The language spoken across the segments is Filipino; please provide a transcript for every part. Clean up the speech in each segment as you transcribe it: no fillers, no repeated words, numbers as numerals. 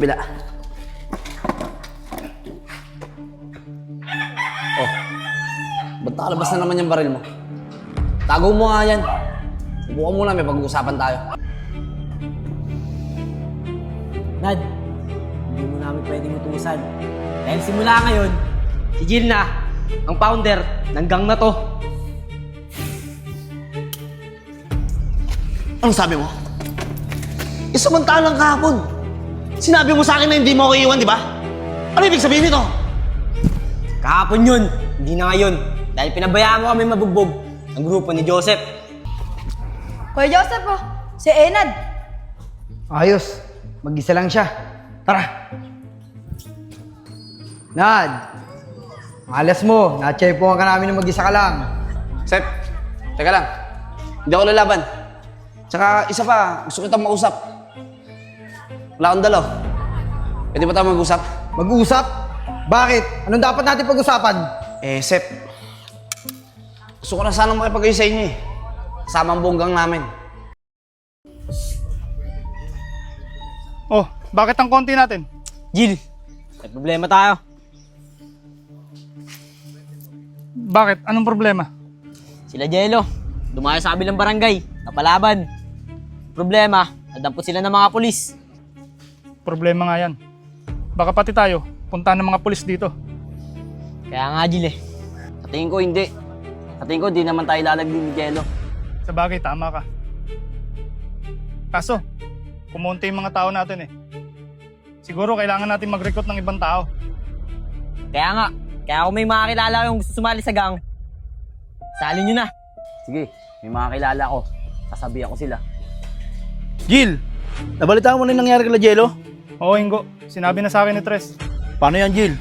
Bila. Oh. Ba't nakalabas na naman yung baril mo? Tago mo nga yan. Subukan muna, may pag-uusapan tayo. Nad, hindi mo namin pwedeng utusan. Dahil simula ngayon, si Jill na ang founder ng gang na to. Anong sabi mo? Isamantalang kahapon. Sinabi mo sa akin na hindi mo ako iiwan, di ba? Ano ibig sabihin nito? Kahapon yun, hindi na ngayon. Dahil pinabayaan mo kami mabugbog ang grupo ni Joseph. Kuya Joseph, oh. Si Enad. Ayos. Mag-isa lang siya. Tara. Nad. Alas mo. Na-chepuan ka namin na mag-isa ka lang. Sep, teka lang. Hindi ako lalaban. Tsaka isa pa, gusto kitang mausap. Wala akong dalaw. Pwede ba tayo mag-usap? Mag-usap? Bakit? Anong dapat natin pag-usapan? Sep. Gusto ko na sanang makipag-ayos sa inyo eh. Kasama ang bonggang namin. Oh, bakit ang konti natin? Jill, may problema tayo. Bakit? Anong problema? Sila Jello, dumayo sa kabilang barangay, napalaban. Problema, nadampot sila ng mga pulis. Problema nga yan. Baka pati tayo, punta ng mga pulis dito. Kaya nga Jill Sa tingin ko hindi. Sa tingin ko di naman tayo lalagdi ni Jello. Sa bagay, tama ka. Kaso, kumunti yung mga tao natin eh. Siguro kailangan natin mag-recruit ng ibang tao. Kaya kung may mga kilala yung gusto sumali sa gang, sali nyo na. Sige, may mga kilala ko. Sasabihan ko sila. Jill, nabalitaan mo na yung nangyari kay Jello? Oo, Ingo. Sinabi na sa akin ni Tres. Paano yan, Jill?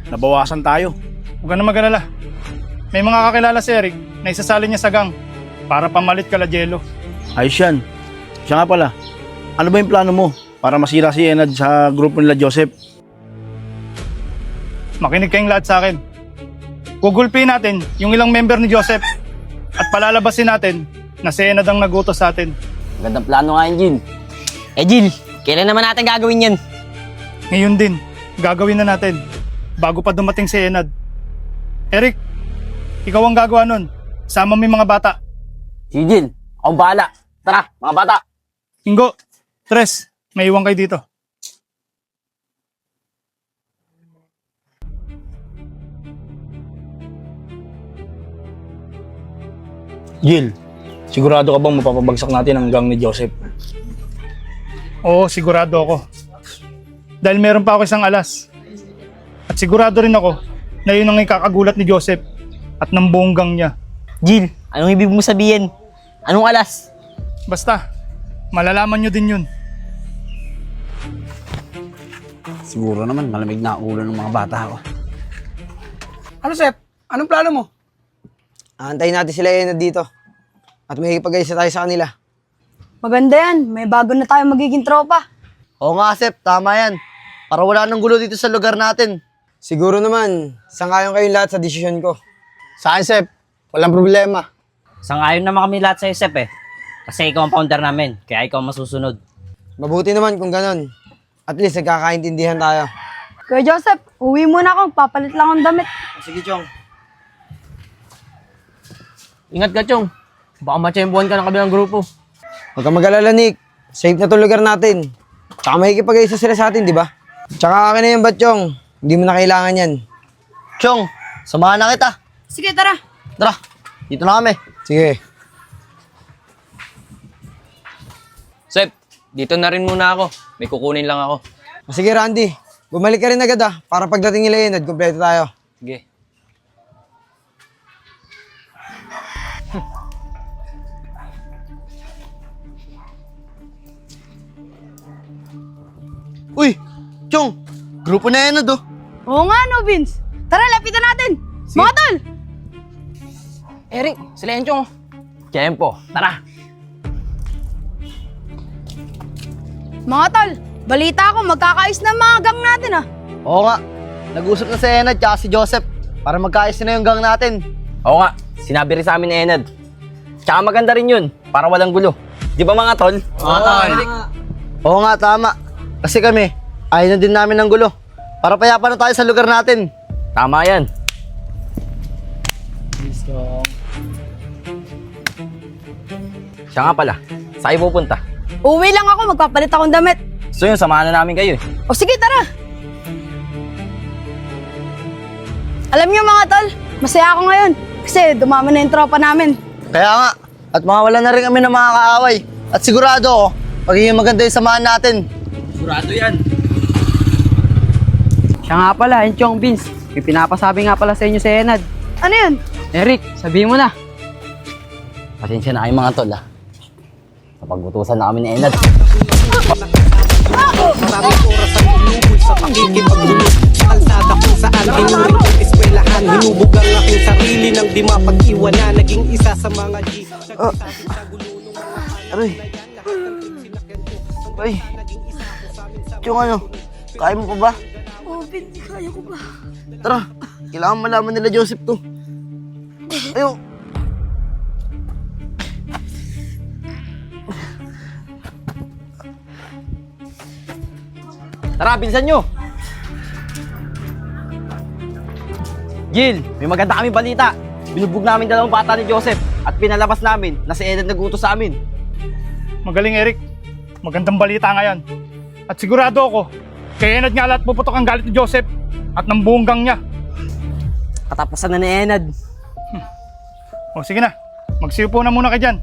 Nabawasan tayo. Huwag ka na mag-alala. May mga kakilala si Eric na isasali niya sa gang para pamalit kala Jello. Ayos yan. Siya nga pala, ano ba yung plano mo para masira si Enad sa grupo nila Joseph? Makinig kayong lahat sa akin. Gugulpiin natin yung ilang member ni Joseph at palalabasin natin na si Enad ang nagutos sa atin. Magandang plano nga yun, Jin. Jill, kailan naman natin gagawin yan? Ngayon din, gagawin na natin bago pa dumating si Enad. Eric, ikaw ang gagawa nun. Sama mo yung mga bata. Si Jin, akong bahala. Tara, mga bata. Ingo, Tres, may iwan kayo dito. Jill, sigurado ka bang mapapabagsak natin ang gang ni Joseph? Oo, sigurado ako. Dahil meron pa ako isang alas. At sigurado rin ako na yun ang ikakagulat ni Joseph at ng buong gang niya. Jill, anong ibig mo sabihin? Anong alas? Basta, malalaman nyo din yun. Siguro naman, malamig na ang ulo ng mga bata ko. Ano, Sep? Anong plano mo? Aantayin natin sila Enad dito. At may ipag-ayos tayo sa kanila. Maganda yan. May bago na tayo magiging tropa. Oo nga, Sep. Tama yan. Para wala nang gulo dito sa lugar natin. Siguro naman, sangayon kayong lahat sa desisyon ko. Sa akin, Sep. Walang problema. Sangayon naman kami lahat sa Joseph eh. Kasi ikaw ang founder namin, kaya ikaw masusunod. Mabuti naman kung ganon. At least nagkakaintindihan tayo. Kuya Joseph, uwi muna ako. Papalit lang akong damit. Sige, Chong. Ingat ka, Chong. Baka matsyempuhan ka ng kabilang grupo. Huwag kang mag-alala, Nick. Safe na itong lugar natin. Tsaka makikipag-ayos sila sa atin, di ba? Tsaka akin na yung Batchong. Hindi mo na kailangan yan. Chong, samahan na kita. Sige, tara. Tara, dito na kami. Sige. Sep, dito na rin muna ako. May kukunin lang ako. Sige, Randy. Bumalik ka rin agad para pagdating nila yun, kompleto tayo. Sige. Uy, Chong, grupo na yan, Oo nga, no, Vince. Tara, lapitan natin. Mga tol! Eric, sila yan, Chong. Tiyempo, tara. Mga tol, balita ko, magkakaayos na mga gang natin, Oo nga, nag-usap na si Enad at si Joseph para magkaayos na yung gang natin. Oo nga, sinabi rin sa amin ni Enad. Tsaka maganda rin yun, para walang gulo. Di ba mga tol? Oo nga, tama. Kasi kami, Ayaw na din namin ng gulo. Para payapa na tayo sa lugar natin. Tama yan. Siya nga pala, saan kayo pupunta? Uwi lang ako, magpapalit akong damit. So yun, samahan na namin kayo eh. O sige, tara. Alam niyo mga tol, masaya ako ngayon. Kasi dumami na yung tropa namin. Kaya nga, at mawala na rin kami ng mga kaaway. At sigurado ako, magiging maganda yung samahan natin. Sigurado yan. Siya nga pala, Enchong Vince. May pinapasabi nga pala sa inyo si Enad. Ano yun? Eric, sabihin mo na. Pasensya na kayo mga tol ah. Napag-utusan na kami ni Enad. Maraming oras ang inubod sa pakikipagulog. Kalsada kung saan tinuring ang eskwelahan. Hinubog ang aking sarili nang di mapag-iwanan. Naging isa sa mga G. Nagsasabi sa gulo ng mga Aray. Ay. Yung ano, kaya mo pa ba? Oh, Vin, kaya ko ba? Tara, kailangan malaman nila Joseph to. Ayo. Tara, bilisan nyo! Gil, may maganda kami balita. Binubog namin 2 bata ni Joseph at pinalabas namin na si Enad nag-utos sa amin. Magaling, Eric. Magandang balita ngayon. At sigurado ako, kay Enad nga lahat puputok ang galit ni Joseph at ng buong gang niya. Katapusan na ni Enad. O sige na, magsiupo na muna kayo dyan.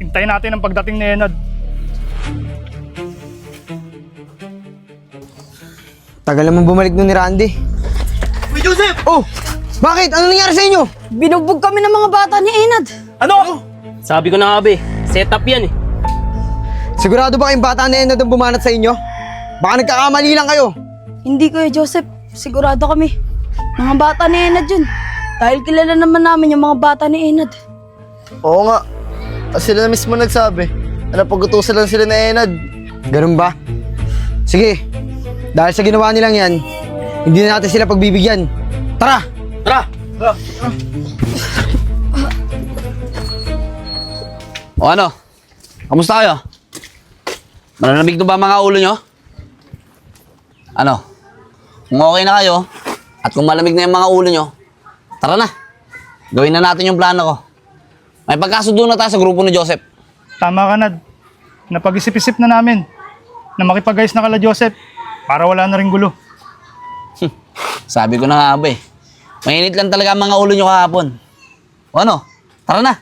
Hintayin natin ang pagdating ni Enad. Tagal naman bumalik nun ni Randy. Uy, Joseph! Oh! Bakit? Ano nangyari sa inyo? Binubog kami ng mga bata ni Enad. Ano? Sabi ko na nga be, setup yan eh. Sigurado ba kayong bata na yan na bumanat sa inyo? Baka nagkakamali lang kayo. Hindi Kuya Joseph, sigurado kami. Mga bata ni Enad yun. Dahil kilala naman namin yung mga bata ni Enad. Oo nga. Sila na mismo nagsabi. Pag-utusan lang sila na Enad. Ganun ba? Sige. Dahil sa ginawa nilang yan, hindi na natin sila pagbibigyan. Tara! Tara! O ano? Kamusta kayo? Malamig na ba mga ulo nyo? Ano? Kung okay na kayo, at kung malamig na yung mga ulo nyo, tara na. Gawin na natin yung plano ko. May pagkasundo na tayo sa grupo ni Joseph. Tama ka, Nad. Napag-isip-isip na namin na makipag-ayos na kala Joseph para wala na rin gulo. Sabi ko na nga ba eh. Mainit lang talaga ang mga ulo nyo kahapon. O ano? Tara na.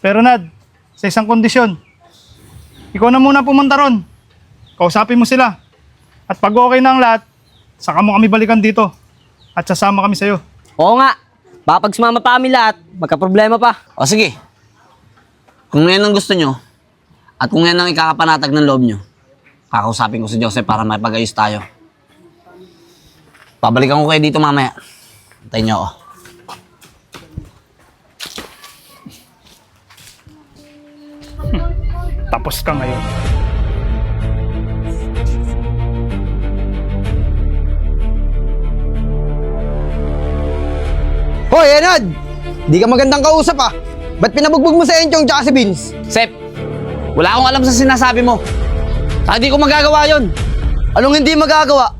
Pero Nad, sa isang kondisyon, ikaw na muna pumunta ron. Kausapin mo sila. At pag okay na ang lahat, saka mo kami balikan dito. At sasama kami sa'yo. Oo nga. Baka pag sumama pa kami lahat, magka-problema pa. O sige. Kung yan ang gusto nyo, at kung yan ang ikakapanatag ng loob nyo, kakausapin ko si Joseph para makipag-ayos tayo. Pabalikan ko kayo dito mamaya. Antayin nyo ako. Tapos ka ngayon. Hoy, Enad! Di ka magandang kausap ah. Ba't pinabugbog mo sa Enchong tsaka si Vince? Sep, wala akong alam sa sinasabi mo. Saka di ko magagawa yon. Anong hindi magagawa?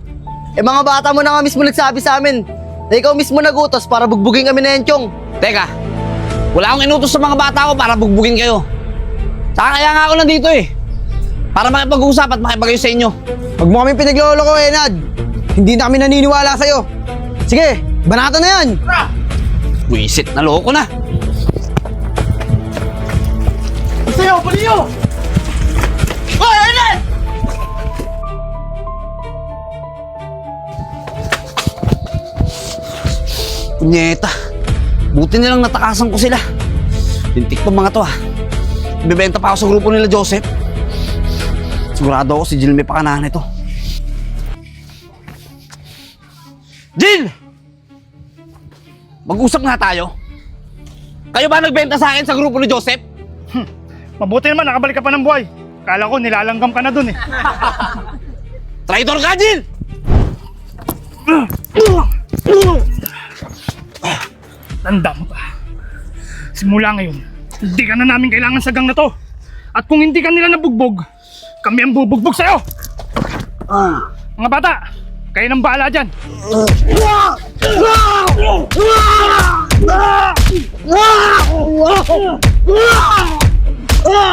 Mga bata mo na nga mismo nagsabi sa amin na ikaw mismo nagutos para bugbugin kami na Enchong. Teka, wala akong inutos sa mga bata ko para bugbugin kayo. Saka kaya nga ako nandito eh. Para makipag-usap at makipag-ayos sa inyo. Huwag mo kami pinaglolo ko, Enad. Hindi na kami naniniwala sa'yo. Sige, banata na yan! Buisit, naloko na. Sa'yo, paliyo! Punyeta. Buti nilang natakasan ko sila. Lintik pa mga to ah. Bibenta pa ako sa grupo nila Joseph. Sigurado ako si Jill may pakanahan ito. Jill! Mag-usap nga tayo. Kayo ba nagbenta sa akin sa grupo ni Joseph? Mabuti naman, nakabalik ka pa ng buhay. Kala ko nilalanggam ka na dun eh. Traitor ka, Jill! Tanda mo pa. Simula ngayon, hindi ka na namin kailangan sa gang na to. At kung hindi ka nila nabugbog, kami ang bubugbog sa'yo! Mga bata, kayo nang bahala dyan.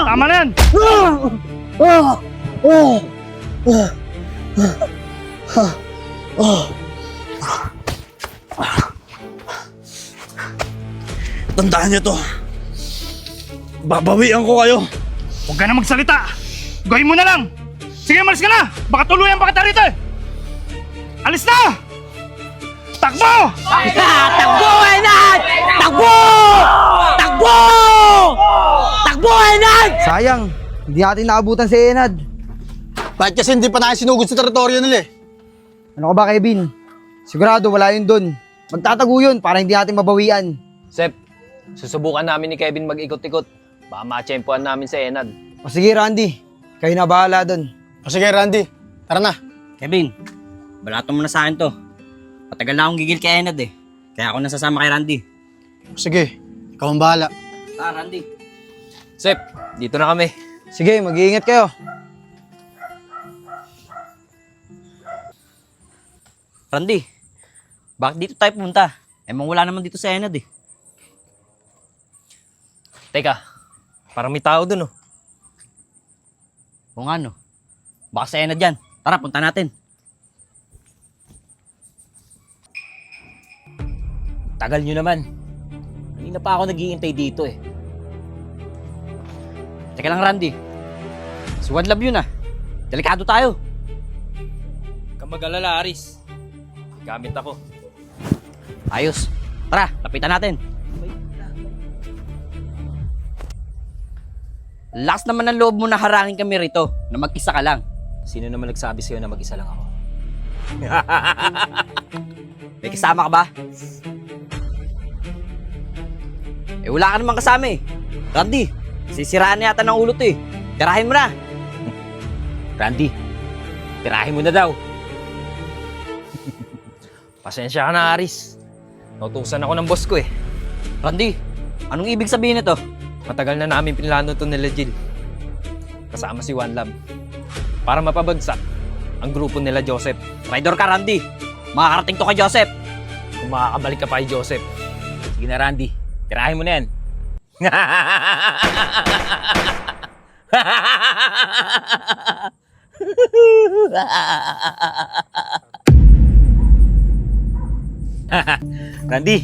Tama na yan. Tandaan niyo to. Babawian ko kayo. Huwag ka na magsalita. Gawin mo na lang. Sige, malis ka na. Baka tuluyan pa kita rito eh. Alis na! Takbo! Takbo, Enad! Takbo! Takbo! Takbo, Enad! Sayang, hindi natin naabutan si Enad. Bakit kasi hindi pa tayo sinugod sa teritoryo nila eh? Ano ka ba, Kevin? Sigurado wala yun dun. Magtatago yun para hindi natin mabawian. Sep, susubukan namin ni Kevin mag-ikot-ikot. Baka matsyempohan namin si Enad. O sige, Randy. Kayo na bahala dun. O sige, Randy. Tara na. Kevin, balato mo na sa akin to. Patagal na akong gigil kay Enad eh. Kaya ako nasasama kay Randy. O sige, ikaw ang bahala. Randy. Sep, dito na kami. Sige, mag-iingat kayo. Randy, bakit dito tayo pumunta? Wala naman dito sa Enad eh. Teka, parang may tao dun oh. Kung ano, baka sa Enad yan. Tara, punta natin. Tagal nyo naman. Kanina pa ako nag-iintay dito eh. Teka lang, Randy. Si One Love yun ah. Delikado tayo. Huwag kang mag-alala, Aris. Gamit ako. Ayos. Tara, lapitan natin. Lakas naman ng loob mo na harangin kami rito na mag-isa ka lang. Sino naman nagsabi sa'yo na mag-isa lang ako? May kasama ka ba? Wala ka naman kasama eh. Randy, sisiraan na yata ng ulo to eh. Tirahin mo na. Randy, tirahin mo na daw. Pasensya ka na, Aris. Nautusan ako ng boss ko eh. Randy, anong ibig sabihin nito? Matagal na namin pinlano to nila Jill. Kasama si One Love. Para mapabagsak ang grupo nila Joseph. Traitor ka, Randy. Makakarating to kay Joseph. Kung makakabalik ka pa kay Joseph. Sige na, Randy. Tirahin mo na yan. Randy,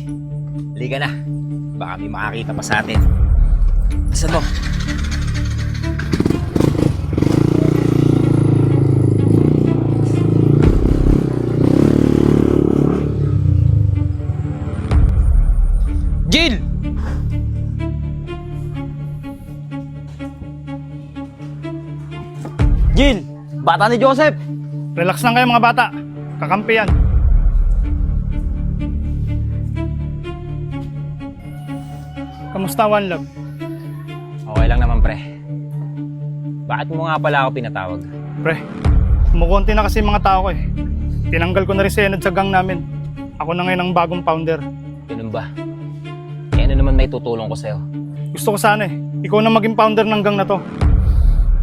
liga na. Baka may makakita pa sa atin. Asan mo? Jill! Jill! Bata ni Joseph! Relax lang kayo mga bata. Kakampi yan. Kamusta, One Love? Okay lang naman, pre. Bakit mo nga pala ako pinatawag? Pre, kumukunti na kasi mga tao ko eh. Tinanggal ko na rin si Enad sa gang namin. Ako na ngayon ang bagong founder. Ganun ba? Eh, ano naman may tutulong ko sa'yo? Gusto ko sana eh, ikaw na maging founder ng gang na to.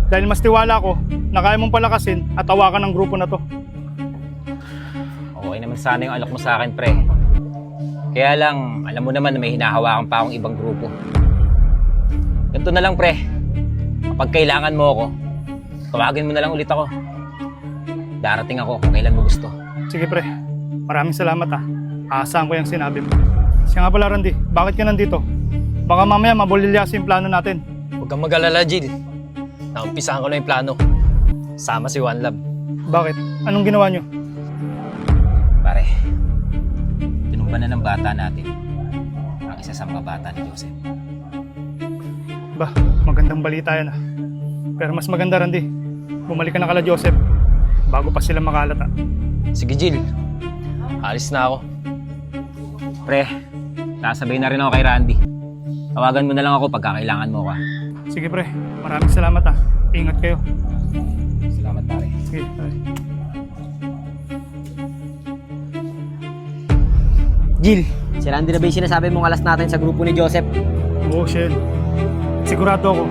Dahil mas tiwala ko na kaya mong palakasin at tawakan ng grupo na to. Okay naman sana yung alok mo sa akin, pre. Kaya lang, alam mo naman na may hinahawakan pa akong ibang grupo. Ganito na lang, pre. Kapag kailangan mo ako, tawagin mo na lang ulit ako. Darating ako kung kailan mo gusto. Sige pre, maraming salamat ah. Aasahan ko yung sinabi mo. Siya nga pala Randy, bakit ka nandito? Baka mamaya mabulilyaso yung plano natin. Huwag kang mag-alala, Jill. Naumpisahan ko na yung plano. Sama si One Love. Bakit? Anong ginawa nyo? Pare, tinumba na ng bata natin ang isa sa mga bata ni Joseph. Ba, magandang balita yan ah. Pero mas maganda Randy, bumalik ka na kala Joseph bago pa sila makalata. Sige, Jill. Alis na ako. Pre, sasabay na rin ako kay Randy. Tawagan mo na lang ako pagka kailangan mo ka. Sige pre, maraming salamat ah. Ingat kayo. Salamat, pare. Sige, pare. Jill, si Randy na ba yung sinasabi mong alas natin sa grupo ni Joseph? Oo, Shell. Sigurado ako,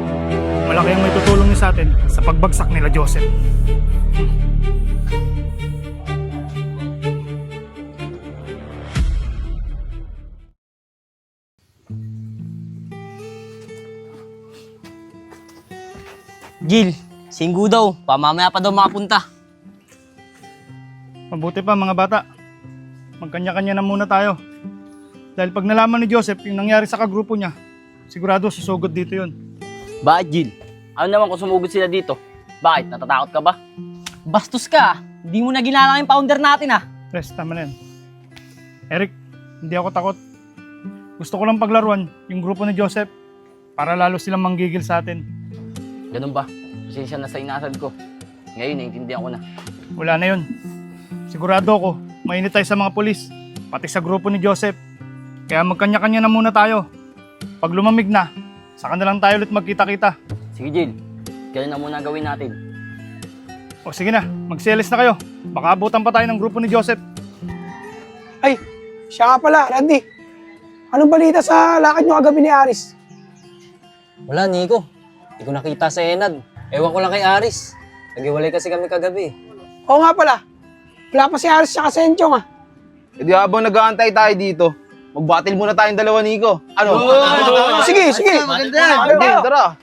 malaki ang may tutulong niya sa atin sa pagbagsak nila Joseph. Jill, singgo daw. Pamamaya pa daw makapunta. Mabuti pa mga bata. Magkanya-kanya na muna tayo. Dahil pag nalaman ni Joseph yung nangyari sa kagrupo niya, sigurado susugod dito yun. Bakit, Jill? Ano naman kung sumugod sila dito? Bakit? Natatakot ka ba? Bastos ka. Hindi mo na ginalang yung founder natin ah. Pres, tama na yan. Eric, hindi ako takot. Gusto ko lang paglaruan yung grupo ni Joseph para lalo silang manggigil sa atin. Ganun ba? Pasensya na sa inasal ko. Ngayon, naiintindihan ko na. Wala na yun. Sigurado ako, mainit tayo sa mga pulis, pati sa grupo ni Joseph. Kaya magkanya-kanya na muna tayo. Pag lumamig na, saka na lang tayo ulit magkita-kita. Sige, Jill. Kailan na muna gawin natin? O sige na, magselis na kayo. Baka abutan pa tayo ng grupo ni Joseph. Ay, siya nga pala, Randy. Anong balita sa lakad nyo kagabi ni Aris? Wala, Nico. Hindi ko nakita sa Enad. Ewan ko lang kay Aris. Naghiwalay kasi kami kagabi. Oo nga pala. Wala pa si Aris tsaka si Enchong ah. E di habang nag-aantay tayo dito, magbatil muna tayong dalawa, Nico. Ano? Sige, sige. Maganda yan. Tara.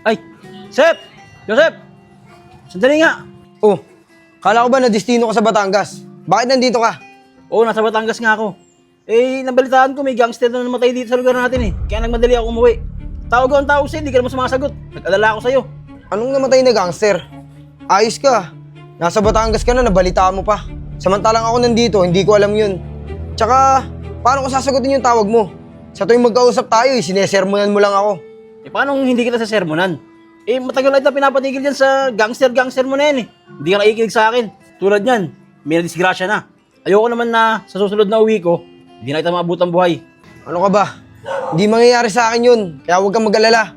Ay, Sep! Joseph! Sandali nga. Oh, kala ko ba na destino ka sa Batangas? Bakit nandito ka? Oo, nasa Batangas nga ako. Eh, nabalitaan ko may gangster na namatay dito sa lugar natin eh. Kaya nagmadali ako umuwi. Tawag ko ang tawag sa'yo, hindi ka naman sumasagot. Nag-alala ako sa'yo. Anong namatay na gangster? Ayos ka. Nasa Batangas ka na, nabalitaan mo pa. Samantalang ako nandito, hindi ko alam yun. Tsaka, paano ko sasagutin yung tawag mo? Sa tuwing magkausap tayo, sinesermonan mo lang ako. Eh, paano hindi kita sa sermonan? Eh, matagal na kita pinapatigil dyan sa gangster mo na yan eh. Hindi ka nakikinig sa akin. Tulad yan, may nadisgrasya na. Ayoko naman na sa susunod na uwi ko, hindi na kita maabot ang buhay. Ano ka ba? Hindi mangyayari sa akin yun, kaya huwag kang mag-alala.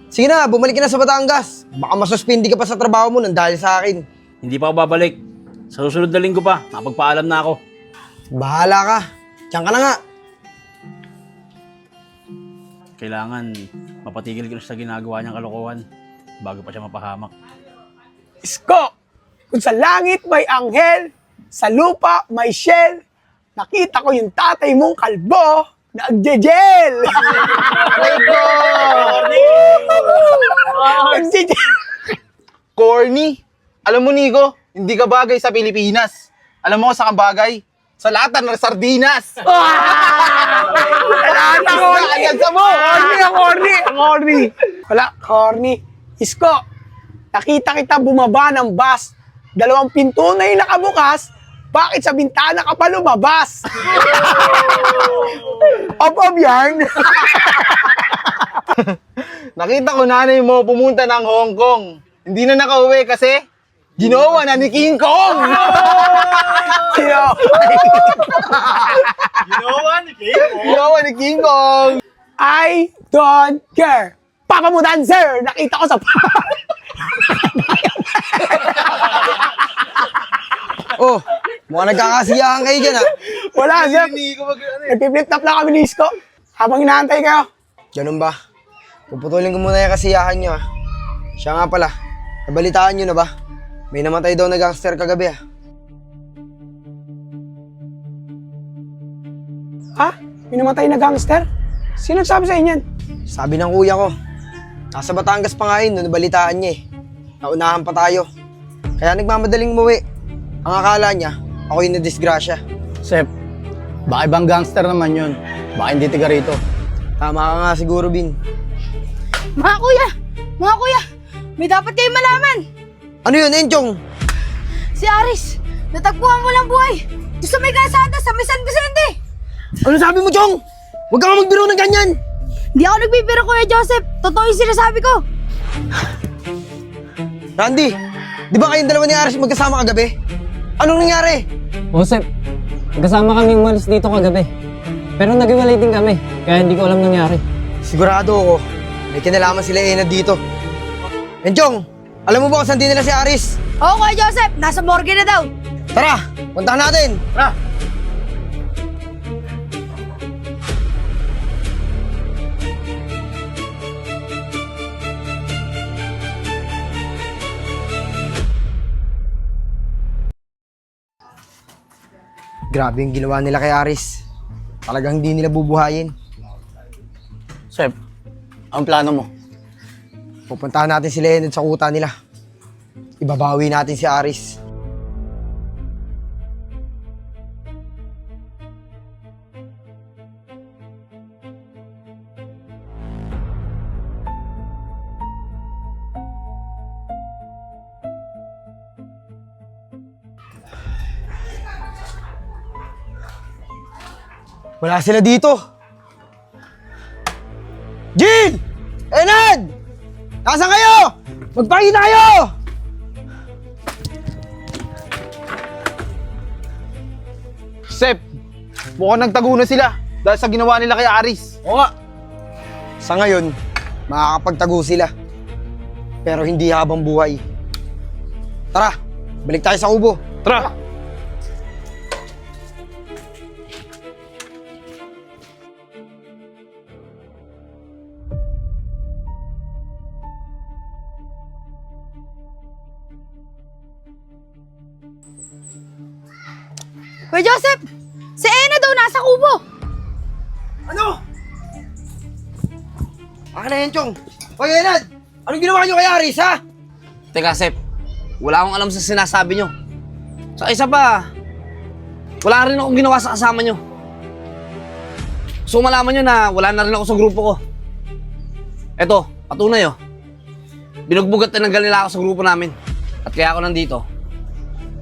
Sige na, bumalik ka na sa Batangas. Baka masuspindi ka pa sa trabaho mo nang dahil sa akin. Hindi pa ako babalik. Sa susunod na linggo pa, nakapagpaalam na ako. Bahala ka. Diyan ka na nga. Kailangan mapatigil ko sa ginagawa niyang kalokohan bago pa siya mapahamak. Isko! Kung sa langit may anghel, sa lupa may shell, nakita ko yung tatay mong kalbo, nagjejel! Nagjejel! Corny! Alam mo, Nico, hindi ka bagay sa Pilipinas. Alam mo kung saan ka bagay? Sa lata ng sardinas! Wala na, corny! Corny! Wala, corny. Isko, nakita kita bumaba ng bus. 2 pinto na yung nakabukas. Bakit sa bintana ka pa lumabas? Op-op yan. Nakita ko nanay mo pumunta ng Hong Kong. Hindi na nakauwi kasi ginawa na ni King Kong! Ginawa ni King Kong! I don't care. Papa mo dancer! Nakita ko sa... Oh, mukhang nagkakasiyahan kayo dyan, ha? Wala, Jeff. Nagpiplit up lang kami ni Isko. Habang inaantay kayo. Ganun ba? Puputulin ko muna yung kasiyahan nyo, ha? Siya nga pala, nabalitaan nyo na ba? May namatay daw na gangster kagabi, ha? Ha? May namatay na gangster? Sino nagsabi sa inyo yan? Sabi ng kuya ko, nasa Batangas pa nga yun, nung nabalitaan niya eh. Naunahan pa tayo. Kaya nagmamadaling umuwi. Ang akala niya, ako yung nadisgrasya. Sep, baka ibang gangster naman yun. Baka hindi tiga rito. Tama ka nga siguro, Bin. Mga kuya, may dapat kayong malaman. Ano yun, Enchong? Si Aris, natagpuan mo lang buhay. Doon sa may kalsada, sa may San Vicente. Ano sabi mo, Chong? Huwag ka magbiro ng ganyan! Hindi ako nagbibiro, Kuya Joseph. Totoo yung sinasabi ko. Randy, di ba kayong dalawa ni Aris magkasama kagabi? Anong nangyari? Joseph, kasama kami umalis dito kagabi. Pero naghiwalay din kami, kaya hindi ko alam nangyari. Sigurado ako, may kinalaman sila Enad dito. Enchong, alam mo ba kung saan din nila si Aris? Oo, Kuya Joseph. Nasa morgue na daw. Tara, puntahan natin! Tara! Grabe yung ginawa nila kay Aris. Talagang hindi nila bubuhayin. Sep, Ang plano mo? Pupuntahan natin si Leonard sa kuta nila. Ibabawi natin si Aris. Wala sila dito. Jill! Enad! Nasaan kayo? Magpakita kayo! Sep, mukhang nagtago na sila dahil sa ginawa nila kay Aris. Oo nga. Sa ngayon, makakapagtago sila. Pero hindi habang buhay. Tara, balik tayo sa kubo. Tara! Kuya Joseph! Si Enad daw nasa kubo! Ano? Akin na yan, Chong. Hoy, Enad! Anong ginawa nyo kay Aris, ha? Teka, Sep. Wala akong alam sa sinasabi nyo. Sa isa pa, wala rin akong ginawa sa kasama nyo. So malaman nyo na wala na rin ako sa grupo ko. Eto, patunay oh. Binugbog at tinanggal nila ako sa grupo namin. At kaya ako nandito.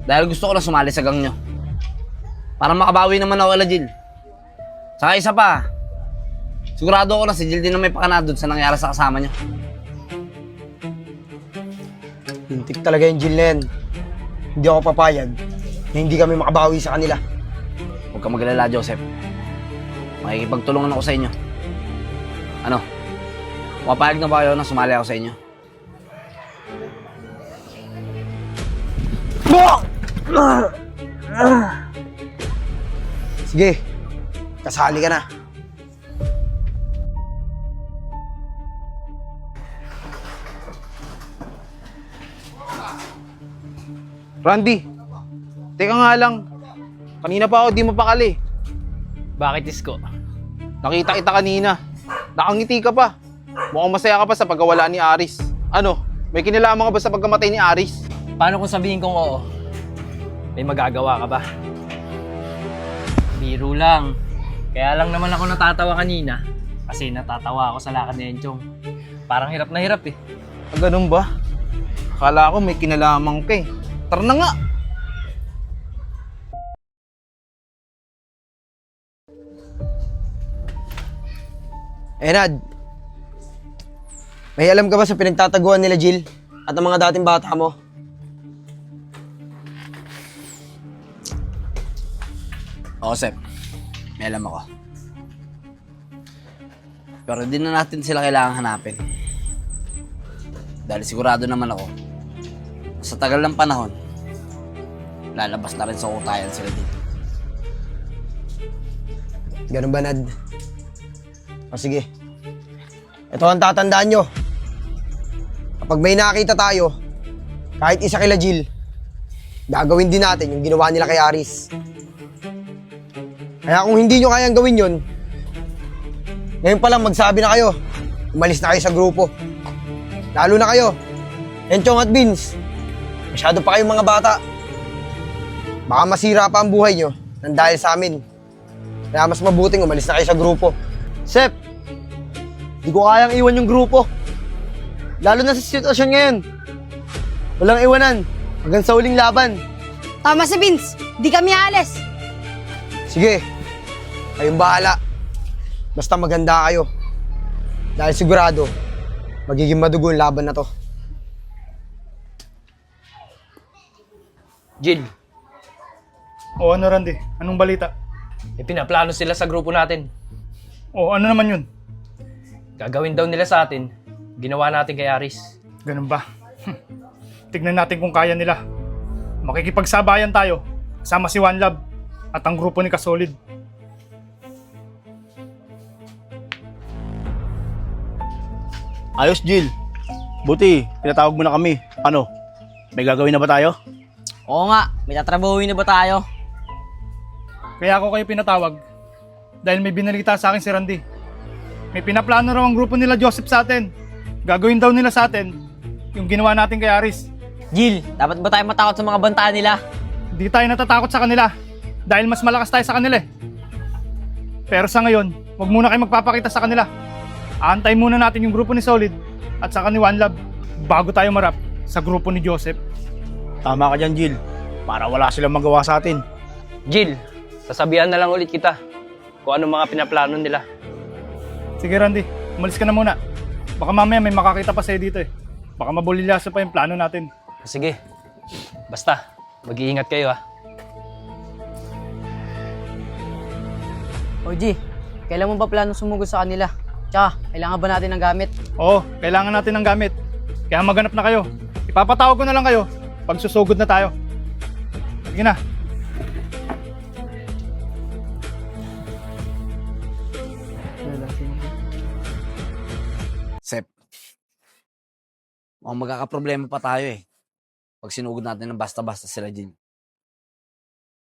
Dahil gusto ko na sumali sa gang nyo. Para makabawi naman ako kay Jill. Saka isa pa, sigurado ako na si Jill din na may pakana doon sa nangyari sa kasama nyo. Hintik talaga yung Jill na yan. Hindi ako papayag na hindi kami makabawi sa kanila. Huwag ka mag-alala, Joseph. Makikipagtulungan ako sa inyo. Ano? Mapapayag na ba kayo na sumali ako sa inyo? Sige, kasali ka na. Randy, teka nga lang. Kanina pa ako di mapakali. Bakit, Isko? Nakita kita kanina. Nakangiti ka pa. Mukhang masaya ka pa sa pagkawala ni Aris. Ano, may kinalaman ka ba sa pagkamatay ni Aris? Paano kung sabihin kong oo? May magagawa ka ba? Biro lang. Kaya lang naman ako natatawa kanina. Kasi natatawa ako sa lakad ni Enchong. Parang hirap na hirap eh. Ganun ba? Akala ko may kinalaman ka eh. Tara na nga! Enad, may alam ka ba sa pinagtataguan nila Jill at ang mga dating bata mo? Oo, Sep. May alam ako. Pero di na natin sila kailangan hanapin. Dahil sigurado naman ako, sa tagal ng panahon, lalabas na rin sa utayan sila dito. Ganun ba, Nad? O sige, ito ang tatandaan nyo. Kapag may nakita tayo, kahit isa kila Jill, gagawin din natin yung ginawa nila kay Aris. Kaya kung hindi nyo kayang gawin yun, ngayon pa lang magsabi na kayo, umalis na kayo sa grupo. Lalo na kayo, Enchong at Vince, masyado pa kayong mga bata. Baka masira pa ang buhay nyo nang dahil sa amin. Kaya mas mabuting umalis na kayo sa grupo. Sep, di ko kayang iwan yung grupo. Lalo na sa sitwasyon ngayon. Walang iwanan hanggang sa huling laban. Tama si Vince, di kami aalis. Sige, kayong bahala. Basta maganda kayo. Dahil sigurado, magiging madugo yung laban na to. Jill, O ano, Randy? Anong balita? may pinaplano sila sa grupo natin. O ano naman yun? Gagawin daw nila sa atin, ginawa natin kay Aris. Ganun ba? Tignan natin kung kaya nila. Makikipagsabayan tayo kasama si One Love at ang grupo ni Kasolid. Ayos, Jill. Buti, pinatawag mo na kami. Ano, may gagawin na ba tayo? Oo nga, may tatrabahuin na ba tayo? Kaya ako kayo pinatawag dahil may binalita sa akin si Randy. May pinaplano raw ang grupo nila Joseph sa atin. Gagawin daw nila sa atin yung ginawa natin kay Aris. Jill, dapat ba tayo matakot sa mga bantaan nila? Di tayo natatakot sa kanila dahil mas malakas tayo sa kanila eh. Pero sa ngayon, huwag muna kayo magpapakita sa kanila. Aantay muna natin yung grupo ni Solid at saka ni One Love bago tayo marap sa grupo ni Joseph. Tama ka dyan, Jill. Para wala silang magawa sa atin. Jill, sasabihan na lang ulit kita kung ano mga pinaplano nila. Sige Randy, umalis ka na muna. Baka mamaya may makakita pa sa'yo dito eh. Baka mabulilyaso pa yung plano natin. Sige, basta, mag-iingat kayo ha. OG, kailan mo ba plano sumugod sa kanila? Tsaka, kailangan ba natin ng gamit? Oo, kailangan natin ng gamit. Kaya maghanap na kayo. Ipapatawag ko na lang kayo pag susugod na tayo. Sige na. Sep, mukhang magkakaproblema pa tayo eh. Pag sinugod natin ng basta-basta sila Jill.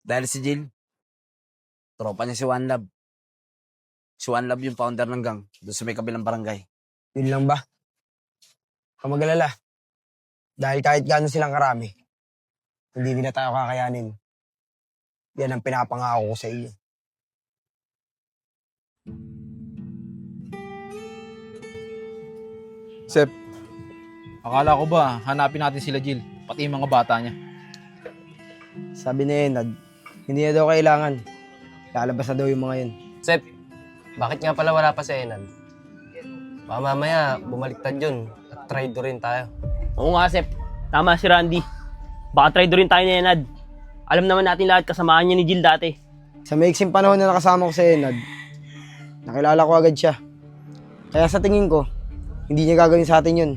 Dahil si Jill, tropa niya si One Love. Si One Love yung founder ng gang doon sa may kabilang barangay. Yun lang ba? Huwag mag-alala. Dahil kahit gaano silang karami, hindi nila tayo kakayanin. Yan ang pinapangako ko sa iyo. Sep, akala ko ba hanapin natin sila Jill, pati yung mga bata niya. Sabi ni Enad, hindi na daw kailangan. Lalabas na daw yung mga yun. Sep, bakit nga pala wala pa si Enad? Baka mamaya bumaliktad yun at traitor rin tayo. Oo nga, Sep. Tama si Randy. Baka traitor rin tayo ni Enad. Alam naman natin lahat kasamahan niya ni Jill dati. Sa maiksing panahon na nakasama ko si Enad, nakilala ko agad siya. Kaya sa tingin ko, hindi niya gagawin sa atin yun.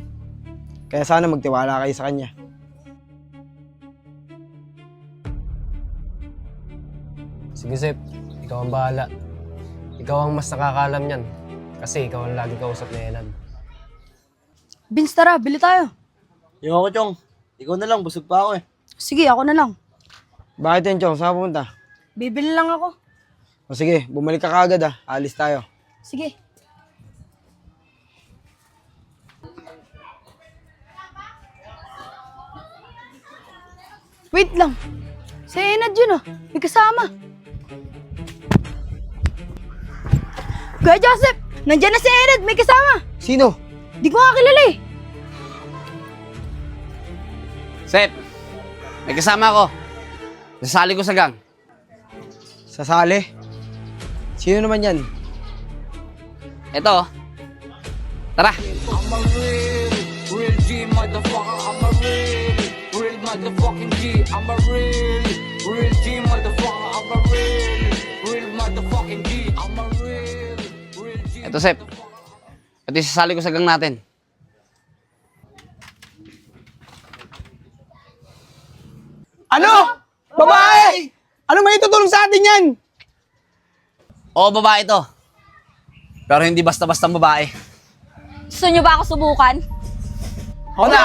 Kaya sana magtiwala kayo sa kanya. Sige Sep, ikaw ang bahala. Ikaw ang mas nakakaalam niyan. Kasi ikaw ang lagi kausap ni Enad. Vince, tara, bili tayo. Yung ako, Chong. Ikaw na lang, busog pa ako eh. Sige, ako na lang. Bakit yun, Chong? Saan ka pupunta? Bibili lang ako. O sige, bumalik ka kaagad ah. Alis tayo. Sige. Wait lang. Si Enad yun ah. May kasama. Kuya Joseph! Nandiyan na si Enad! May kasama! Sino? Di ko nga kilala eh. Sep, may kasama ako. Nasali ko sa gang. Sasali? Sino naman yan? Eto, tara. Eto, Sep. Ito yung sasali ko sa gang natin. Ano? Babae! Ano may tutulong sa atin yan? Oo, babae to. Pero hindi basta-basta babae. Gusto nyo ba ako subukan? Ako na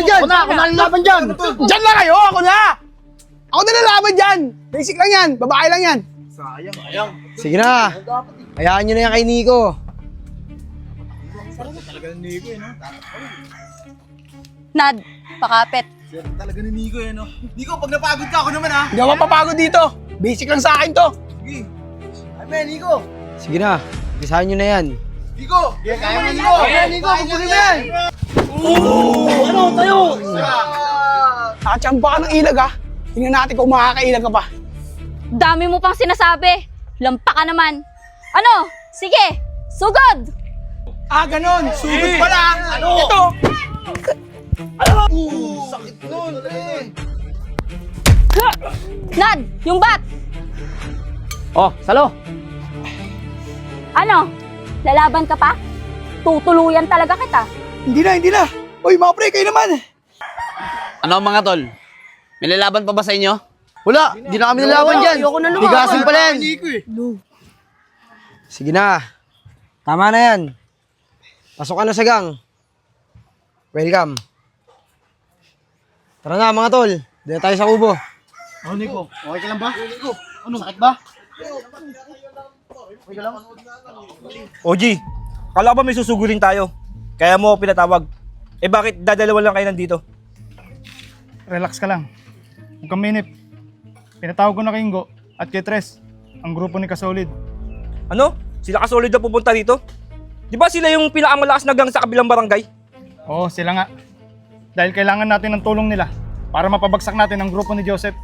dyan! Ako na lalaban dyan! Dyan na kayo! Ako na! Ako na lalaban dyan! Basic lang yan! Babae lang yan! Sige na. Hayaan nyo na yan kay Nico. Nad, pakapit. Hindi ako mapapagod dito! Basic lang sa akin to! Sige na. Bisahan nyo na yan. Nakachamba ka ng ilag ha! Tingnan natin kung makakailag ka pa. Dami mo pang sinasabi. Lampa ka naman. Ano? Sige, sugod! Ah, ganon! Sugod pala! Ito! Nad, yung bat! Oh, Salo! Ano? Lalaban ka pa? Tutuluyan talaga kita. Hindi na! Uy, mga pre, kayo naman! Ano mga tol? May lalaban pa ba sa inyo? Wala. Di na kami nalaban dyan. Ayoko na lumaban. Tigasin pala yan. Sige na. Tama na yan. Pasok ka na sa gang. Welcome. Tara na mga tol. Dito na tayo sa kubo. Oh, Nico. Okay ka lang ba? Ano? Sakit ba? OG, Kala ko ba may susugulin tayo? Kaya mo ako pinatawag. Eh bakit dadalawa lang kayo nandito? Relax ka lang. Huwag kang minip. Pinatawag ko na kay Ingo at kay Tres, ang grupo ni Kasolid. Ano? Sila Kasolid na pupunta dito? Di ba sila yung pinakamalakas na gang sa kabilang barangay? Oo, sila nga. Dahil kailangan natin ng tulong nila para mapabagsak natin ang grupo ni Joseph.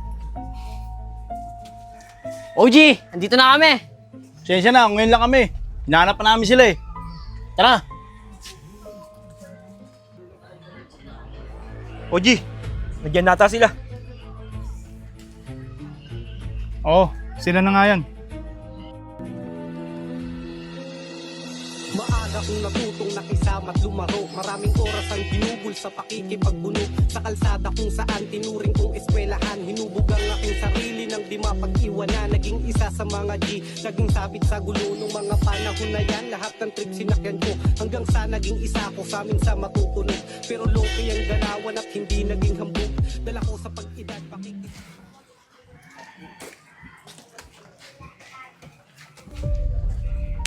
OG, andito na kami. Siyensya na, ngayon lang kami. Hinahanap pa namin sila eh. Tara. Oji, nandiyan nata sila. Oo, sila na nga yan. Maaga kong natutong nakisama't lumaro. Maraming oras ang ginugol sa pakikipagbuno. Sa kalsada kung saan tinuring kong eskwelahan. Hinubog ang aking sarili nang di mapag-iwanan. Naging isa sa mga G, naging sabit sa gulo nung mga panahon na yan. Lahat ng trip sinakyan ko hanggang sa naging isa ko sa amin sa matutunog. Pero loki ang galawan at hindi naging hambog. Dala ko sa pag-edad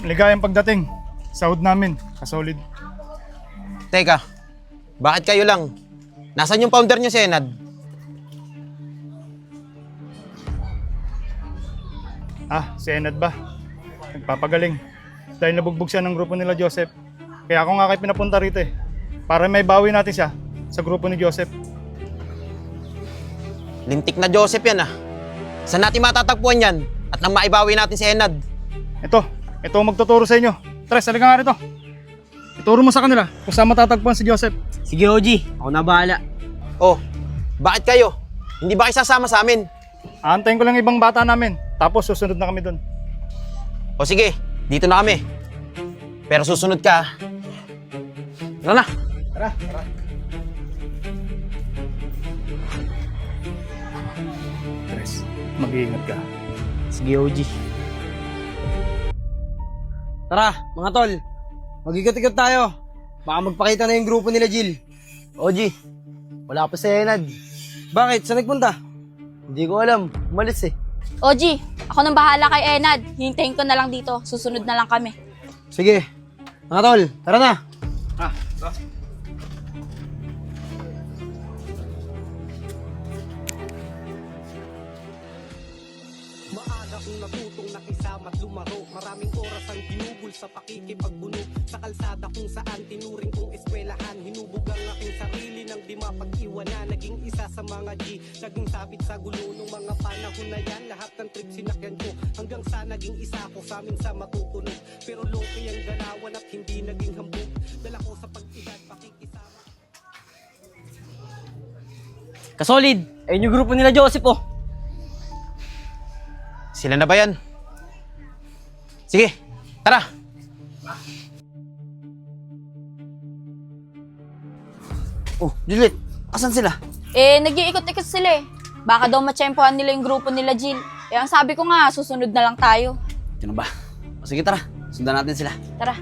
Ligayang pagdating. Sahod namin, Kasolid. Teka, bakit kayo lang? Nasaan yung founder nyo si Enad? Si Enad ba? Nagpapagaling. Dahil nabugbog siya ng grupo nila Joseph. Kaya ako nga kayo pinapunta rito eh. Para may bawi natin siya sa grupo ni Joseph. Lintik na Joseph yan ah. Saan natin matatagpuan yan? At nang maibawi natin si Enad? Ito ang magtuturo sa inyo. Tres, halika nga rito. Ituro mo sa kanila kung saan matatagpuan si Joseph. Sige, OG. Ako na bahala. Oh, bakit kayo? Hindi ba kayo sasama sa amin? Aantayin ko lang ibang bata namin. Tapos susunod na kami doon. O sige, dito na kami. Pero susunod ka. Tara na. Tara. Tres, mag-iingat ka. Sige, OG. Tara, mga tol. Mag-ikot-ikot tayo. Baka magpakita na yung grupo nila Jill. Oji, wala pa si Enad. Bakit? Saan nagpunta? Hindi ko alam. Umalis eh. Oji, ako nang bahala kay Enad. Hintayin ko na lang dito. Susunod na lang kami. Sige. Mga tol, tara na. Maaga kong natutong nakisama't lumaro. Maraming oras ang ginugol sa pakikipagbuno. Sa kalsada kung saan tinuring kong eskwelahan. Hinubog ang aking sarili nang di mapag-iwanan. Naging isa sa mga G, naging sabit sa gulo nung mga panahon na yan. Lahat ng trip sinakyan ko hanggang sa naging isa ko sa amin sa matutunog. Pero loki ang galawan at hindi naging hambog. Dala ko sa pag-edad pakikisama. Kasolid, ayun yung grupo nila Joseph oh. Sila na ba yan? Sige, tara. Oh, Juliet, asan sila? Nag-iikot-ikot sila eh. Baka daw matsyempohan nila yung grupo nila Jill. Kaya ang sabi ko nga, susunod na lang tayo. Yun ba? O sige, tara. Sundan natin sila. Tara.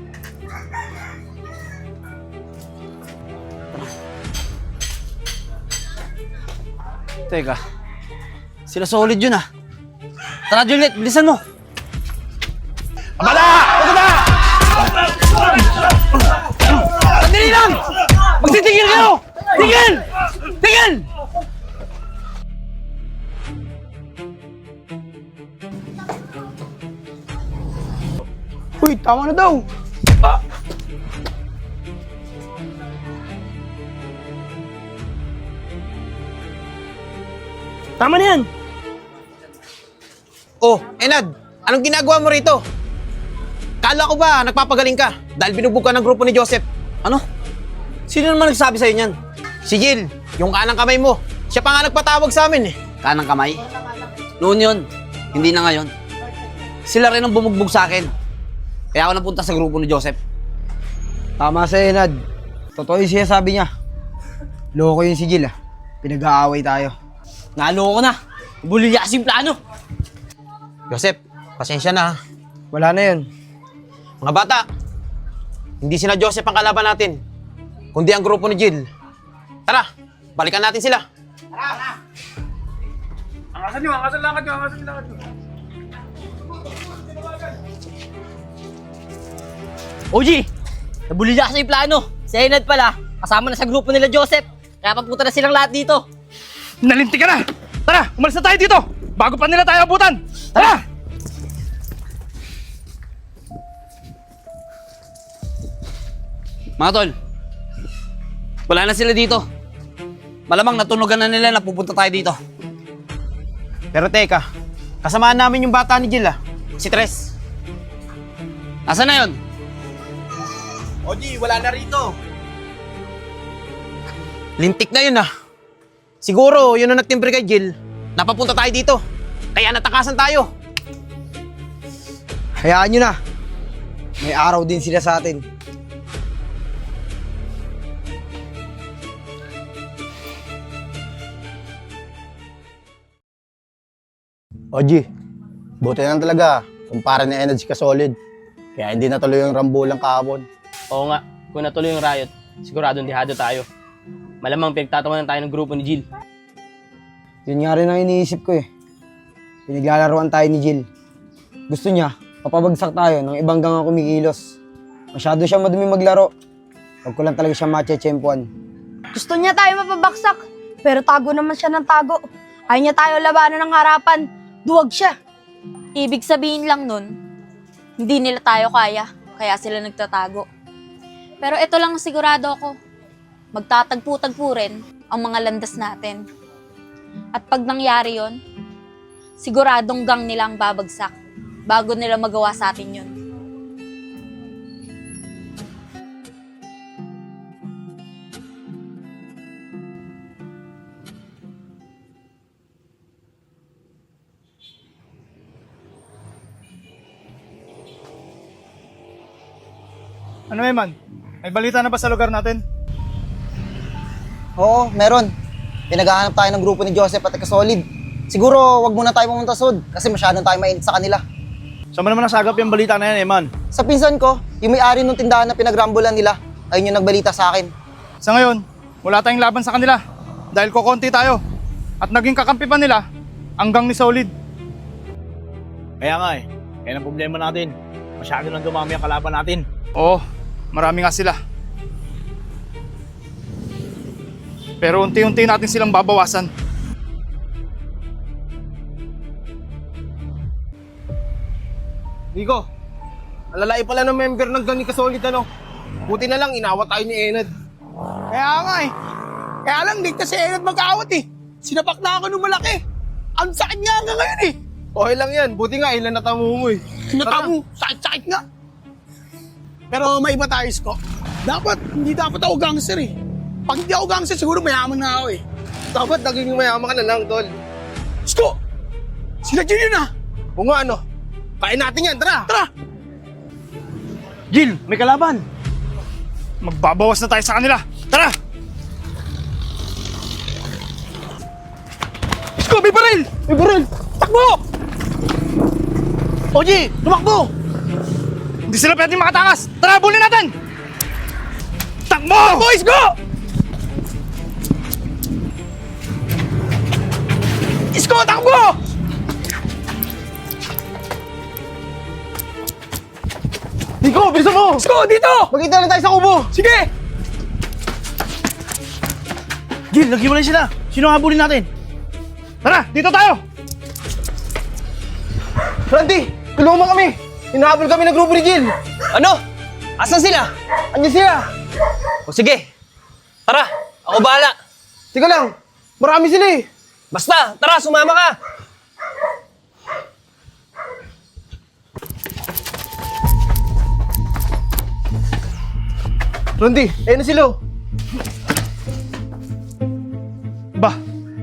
Teka, sila solid yun ah. Tara Juliet, bilisan mo. Abala! Abala! Sandali lang! Magtitigil kayo! Tigil! Tigil! Uy, tama na daw. Tama na yan! Oh, Enad, anong ginagawa mo rito? Kala ko ba nagpapagaling ka dahil binubog ka ng grupo ni Joseph? Ano? Sino naman nagsabi sa'yo niyan? Si Jill, yung kanang kamay mo. Siya pa nga nagpatawag sa amin eh. Kanang kamay? Noon yun. Hindi na ngayon. Sila rin ang bumugbog sa akin. Kaya ako napunta sa grupo ni Joseph. Tama sa Enad. Totoo yung sinasabi niya. Loko yun si Jill ah. Pinag-aaway tayo. Naloko na. Bulilya kasi yung plano. Joseph, pasensya na ha. Wala na yun. Mga bata, hindi sina Joseph ang kalaban natin, kundi ang grupo ni Jill. Tara, balikan natin sila. Angasan nyo, angasan lakad nyo, angasan lakad nyo. OG, Nabulila kasi yung plano. Si Enad pala, kasama na sa grupo nila Joseph. Kaya papunta na silang lahat dito. Nalinti ka na! Tara, umalis na tayo dito! Bago pa nila tayo abutan! Tara! Mga tol, wala na sila dito. Malamang natunugan na nila na pupunta tayo dito. Pero teka, kasamaan namin yung bata ni Jill si Tres. Nasaan na yun? Oji, wala na rito. Lintik na yun Siguro, yun ang nagtimbre kay Jill. Napapunta tayo dito. Kaya natakasan tayo. Hayaan nyo na. May araw din sila sa atin. Oji, buti na talaga. Kumpara ni Energy ka solid. Kaya hindi natuloy yung rambulang kahapon. Oo nga, kung natuloy yung riot, siguradong dihado tayo. Malamang pinagtatawanan tayo ng grupo ni Jill. Yun nga rin ang iniisip ko eh. Pinaglalaroan tayo ni Jill. Gusto niya, papabagsak tayo ng ibang gang ang kumikilos. Masyado siya madumi maglaro. Huwag ko lang talaga siya matche-tsempuan. Gusto niya tayo mapabaksak, pero tago naman siya ng tago. Ayaw niya tayo labanan ng harapan. Duwag siya. Ibig sabihin lang nun, hindi nila tayo kaya sila nagtatago. Pero ito lang ang sigurado ako, magtatagpo-tagpo rin ang mga landas natin. At pag nangyari yon, siguradong gang nila ang babagsak bago nila magawa sa atin yun. Ano man? May balita na ba sa lugar natin? Oo, meron. Pinaghahanap tayo ng grupo ni Joseph at Solid. Siguro, wag muna tayo pumunta sud kasi masyadong tayo mainit sa kanila. Saan mo naman nasagap yung balita na yan, Eman? Sa pinsan ko, yung may-ari ng tindahan na pinagrambulan nila, ayun yung nagbalita sa akin. Sa ngayon, wala tayong laban sa kanila dahil kokonti tayo. At naging kakampi pa nila ang gang ni Solid. Kaya nga Kaya ang problema natin. Masyado nang dumami ang kalaban natin. Oo, marami nga sila. Pero unti-unti natin silang babawasan. Nico, alalay pala ng member ng gang ni Kasolid Buti na lang inawa tayo ni Enad. Kaya nga Kaya lang, ligtas si Enad mag-awat Sinapak na ako ng malaki. Ang sakit nga ngayon Okay lang yan, buti nga ilan natamo mo Natamo, sakit-sakit nga. Pero may iba tayo, Isko. Hindi dapat ako gangster Pag hindi ako gangster, siguro mayaman na ako Dapat naging mayaman ka na lang, tol. Isko! Sila Jill yun O nga kain natin yan, tara! Tara! Jill, may kalaban! Magbabawas na tayo sa kanila. Tara! Isko, may baril! May baril! Takbo! Oji, tumakbo! Hindi sila pwedeng makatakas. Tara, bulin natin! Takbo! Takbo, Isko! Isko, takbo! Nico, bilisan mo! Isko, dito! Magkita lang tayo sa kubo! Sige! Jill, naghiwalay sila. Sino ang habulin natin? Tara, dito tayo! Randy, tulungan mo kami! Hinahabol kami ng grupo ni Jill! Ano? Asan sila? Andiyan sila! O sige, tara, ako bahala. Tika lang, marami sila Basta, tara, sumama ka. Randy, ayun na sila Ba,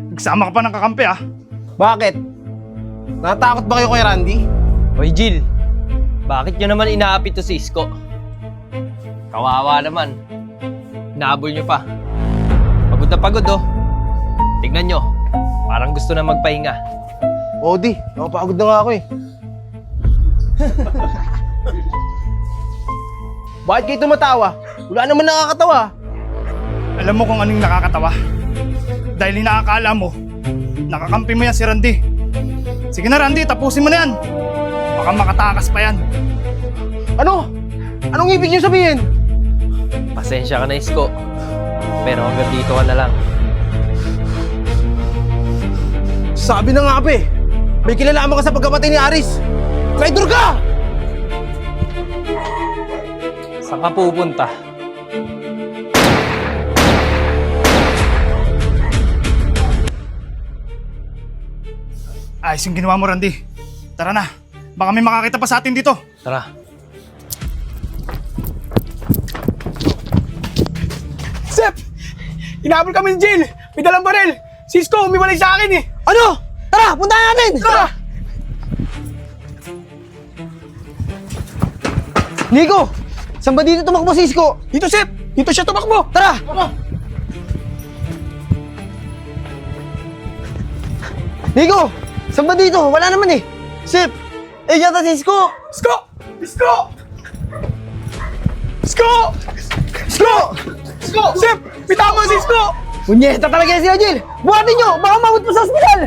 nagsama ka pa ng kakampi Bakit? Natatakot ba kayo kay Randy? Hoy Jill, bakit nyo naman inaapit to si Isko? Kawawa naman. Inahabol nyo pa. Pagod na pagod Tignan nyo, parang gusto na magpahinga. Odi, napapagod na nga ako Bakit kayo tumatawa? Wala naman nakakatawa. Alam mo kung anong nakakatawa? Dahil inaakala mo, nakakampi mo yan si Randy. Sige na Randy, tapusin mo na yan. Baka makatakas pa yan. Ano? Anong ibig niyo sabihin? Pasensya ka na, Isko. Pero hanggang dito ka na lang. Sabi na nga, Pe. May kilalaman ka sa pagkamatay ni Aris. Traitor ka! Saan ka pupunta? Ayos yung ginawa mo, Randy. Tara na. Baka may makakita pa sa atin dito. Tara. Sep! Inabol kami ni Jill! May dalang baril! Cisco, umiwalay sa akin eh! Ano? Tara, puntahan natin! Tara! Nico! Saan ba dito tumakbo si Isko? Dito, Sep! Dito siya tumakbo! Tara! Nico! Saan ba dito? Wala naman eh. Sip! Eh, yata si Isko! Isko! Isko! Isko! Isko! Isko! Sep! May tama si Isko! Punyeta talaga si Jill! Buhatin nyo! Baka mabot pa sa ospital!